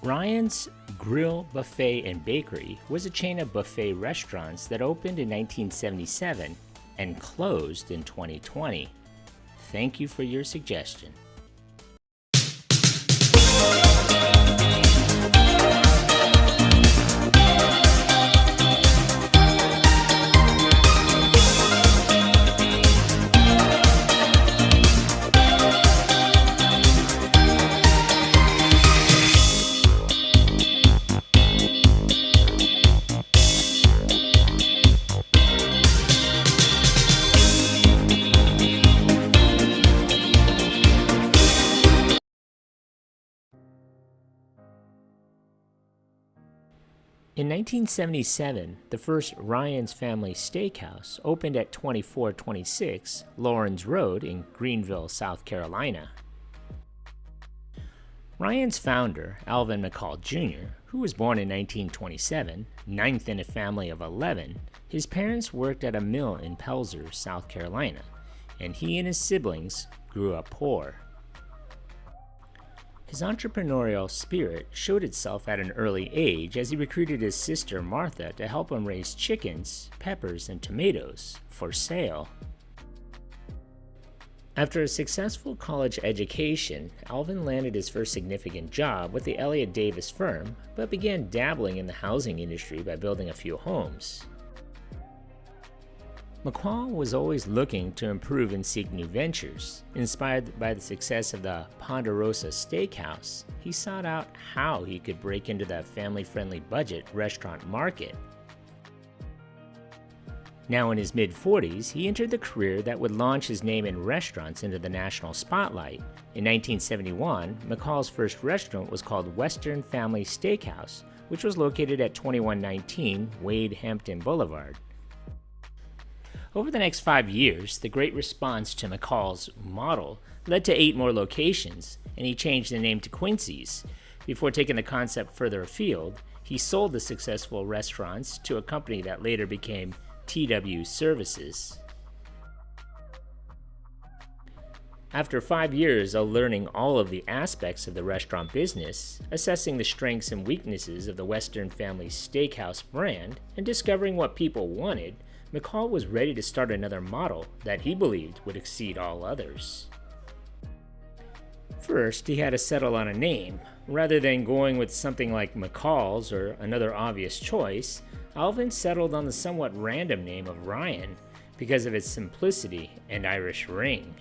Ryan's Grill, Buffet, and Bakery was a chain of buffet restaurants that opened in 1977 and closed in 2020. Thank you for your suggestion. In 1977, the first Ryan's Family Steakhouse opened at 2426 Lawrence Road in Greenville, South Carolina. Ryan's founder, Alvin McCall Jr., who was born in 1927, ninth in a family of 11, his parents worked at a mill in Pelzer, South Carolina, and he and his siblings grew up poor. His entrepreneurial spirit showed itself at an early age as he recruited his sister Martha to help him raise chickens, peppers, and tomatoes for sale. After a successful college education, Alvin landed his first significant job with the Elliott Davis firm, but began dabbling in the housing industry by building a few homes. McCall was always looking to improve and seek new ventures. Inspired by the success of the Ponderosa Steakhouse, he sought out how he could break into the family-friendly budget restaurant market. Now in his mid-40s, he entered the career that would launch his name in restaurants into the national spotlight. In 1971, McCall's first restaurant was called Western Family Steakhouse, which was located at 2119 Wade Hampton Boulevard. Over the next 5 years, the great response to McCall's model led to 8 more locations, and he changed the name to Quincy's. Before taking the concept further afield, he sold the successful restaurants to a company that later became TW Services. After 5 years of learning all of the aspects of the restaurant business, assessing the strengths and weaknesses of the Western Family Steakhouse brand, and discovering what people wanted, McCall was ready to start another model that he believed would exceed all others. First, he had to settle on a name. Rather than going with something like McCall's or another obvious choice, Alvin settled on the somewhat random name of Ryan because of its simplicity and Irish ring.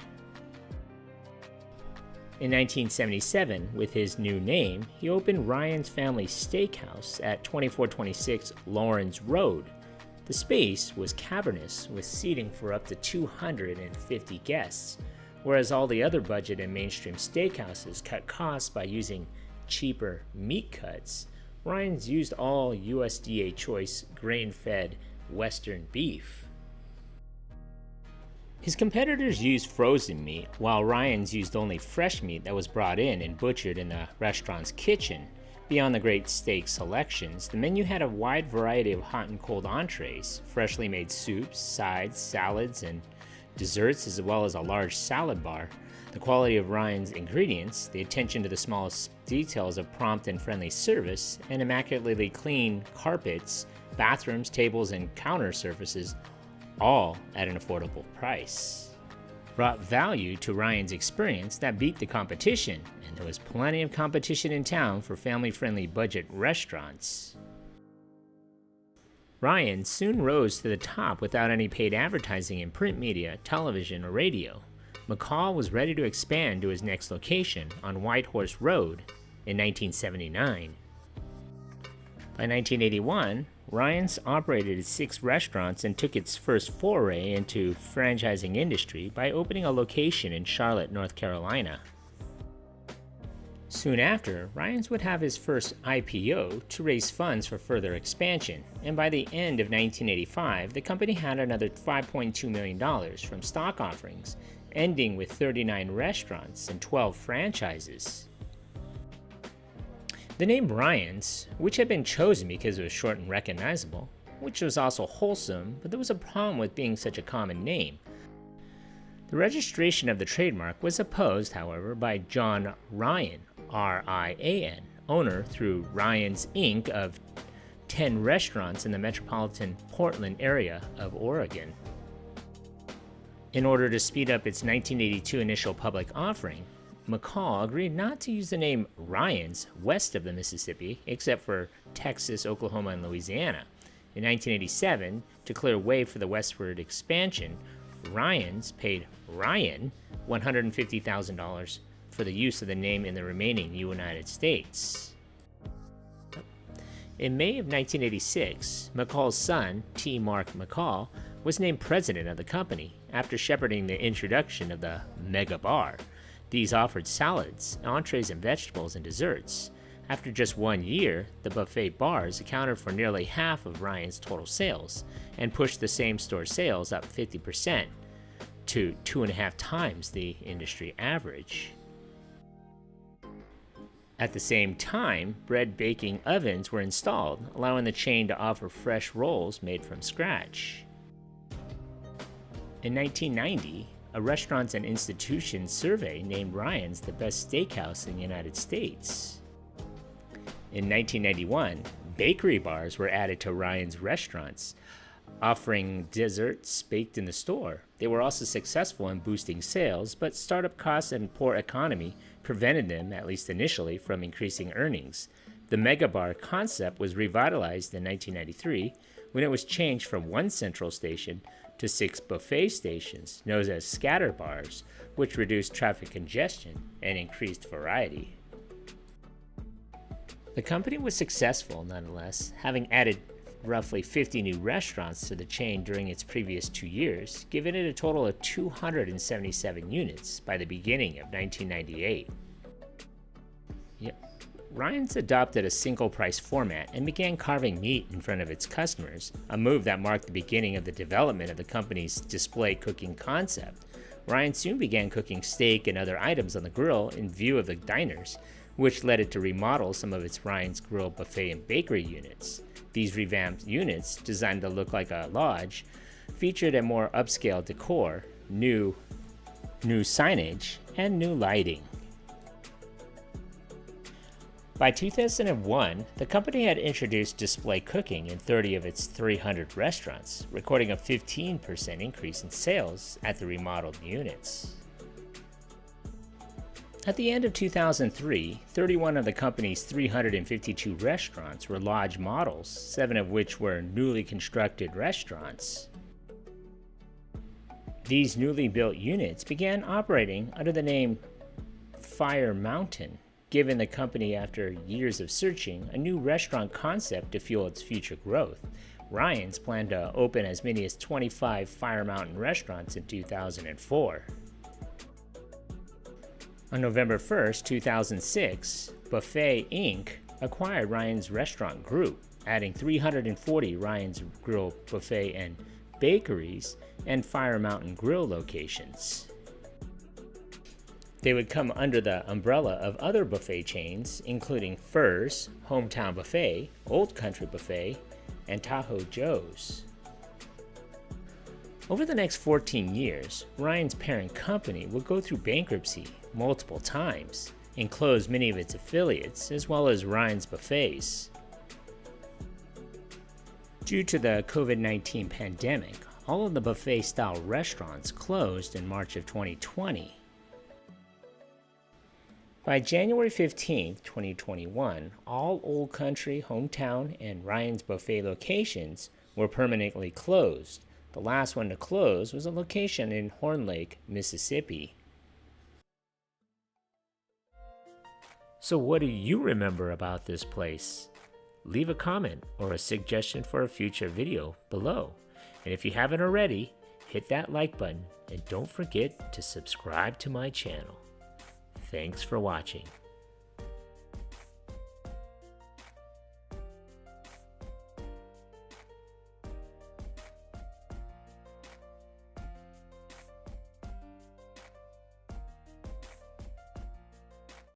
In 1977, with his new name, he opened Ryan's Family Steakhouse at 2426 Lawrence Road. The space was cavernous with seating for up to 250 guests, whereas all the other budget and mainstream steakhouses cut costs by using cheaper meat cuts. Ryan's used all USDA choice grain-fed Western beef. His competitors used frozen meat, while Ryan's used only fresh meat that was brought in and butchered in the restaurant's kitchen. Beyond the great steak selections, the menu had a wide variety of hot and cold entrees, freshly made soups, sides, salads, and desserts, as well as a large salad bar. The quality of Ryan's ingredients, the attention to the smallest details of prompt and friendly service, and immaculately clean carpets, bathrooms, tables, and counter surfaces, all at an affordable price, brought value to Ryan's experience that beat the competition, and there was plenty of competition in town for family-friendly budget restaurants. Ryan soon rose to the top without any paid advertising in print media, television, or radio. McCall was ready to expand to his next location on Whitehorse Road in 1979. By 1981, Ryan's operated 6 restaurants and took its first foray into franchising industry by opening a location in Charlotte, North Carolina. Soon after, Ryan's would have his first IPO to raise funds for further expansion, and by the end of 1985, the company had another $5.2 million from stock offerings, ending with 39 restaurants and 12 franchises. The name Ryan's, which had been chosen because it was short and recognizable, which was also wholesome, but there was a problem with being such a common name. The registration of the trademark was opposed, however, by John Ryan, R-I-A-N, owner through Ryan's Inc. of 10 restaurants in the metropolitan Portland area of Oregon. In order to speed up its 1982 initial public offering, McCall agreed not to use the name Ryan's west of the Mississippi, except for Texas, Oklahoma, and Louisiana. In 1987, to clear way for the westward expansion, Ryan's paid Ryan $150,000 for the use of the name in the remaining United States. In May of 1986, McCall's son, T. Mark McCall, was named president of the company after shepherding the introduction of the Mega Bar. These offered salads, entrees, and vegetables and desserts. After just 1 year, the buffet bars accounted for nearly half of Ryan's total sales and pushed the same-store sales up 50% to 2.5 times the industry average. At the same time, bread baking ovens were installed, allowing the chain to offer fresh rolls made from scratch. In 1990, a Restaurants and Institutions survey named Ryan's the best steakhouse in the United States. In 1991, bakery bars were added to Ryan's restaurants, offering desserts baked in the store. They were also successful in boosting sales, but startup costs and poor economy prevented them, at least initially, from increasing earnings. The Mega Bar concept was revitalized in 1993 when it was changed from one central station to 6 buffet stations, known as scatter bars, which reduced traffic congestion and increased variety. The company was successful nonetheless, having added roughly 50 new restaurants to the chain during its previous 2 years, giving it a total of 277 units by the beginning of 1998. Ryan's adopted a single-price format and began carving meat in front of its customers, a move that marked the beginning of the development of the company's display cooking concept. Ryan soon began cooking steak and other items on the grill in view of the diners, which led it to remodel some of its Ryan's Grill buffet and bakery units. These revamped units, designed to look like a lodge, featured a more upscale decor, new signage, and new lighting. By 2001, the company had introduced display cooking in 30 of its 300 restaurants, recording a 15% increase in sales at the remodeled units. At the end of 2003, 31 of the company's 352 restaurants were lodge models, 7 of which were newly constructed restaurants. These newly built units began operating under the name Fire Mountain, giving the company, after years of searching, a new restaurant concept to fuel its future growth. Ryan's planned to open as many as 25 Fire Mountain restaurants in 2004. On November 1, 2006, Buffet Inc. acquired Ryan's Restaurant Group, adding 340 Ryan's Grill buffet and bakeries and Fire Mountain Grill locations. They would come under the umbrella of other buffet chains, including Furr's, Hometown Buffet, Old Country Buffet, and Tahoe Joe's. Over the next 14 years, Ryan's parent company would go through bankruptcy multiple times and close many of its affiliates, as well as Ryan's buffets. Due to the COVID-19 pandemic, all of the buffet-style restaurants closed in March of 2020. By January 15, 2021, all Old Country, Hometown, and Ryan's Buffet locations were permanently closed. The last one to close was a location in Horn Lake, Mississippi. So what do you remember about this place? Leave a comment or a suggestion for a future video below. And if you haven't already, hit that like button and don't forget to subscribe to my channel. Thanks for watching.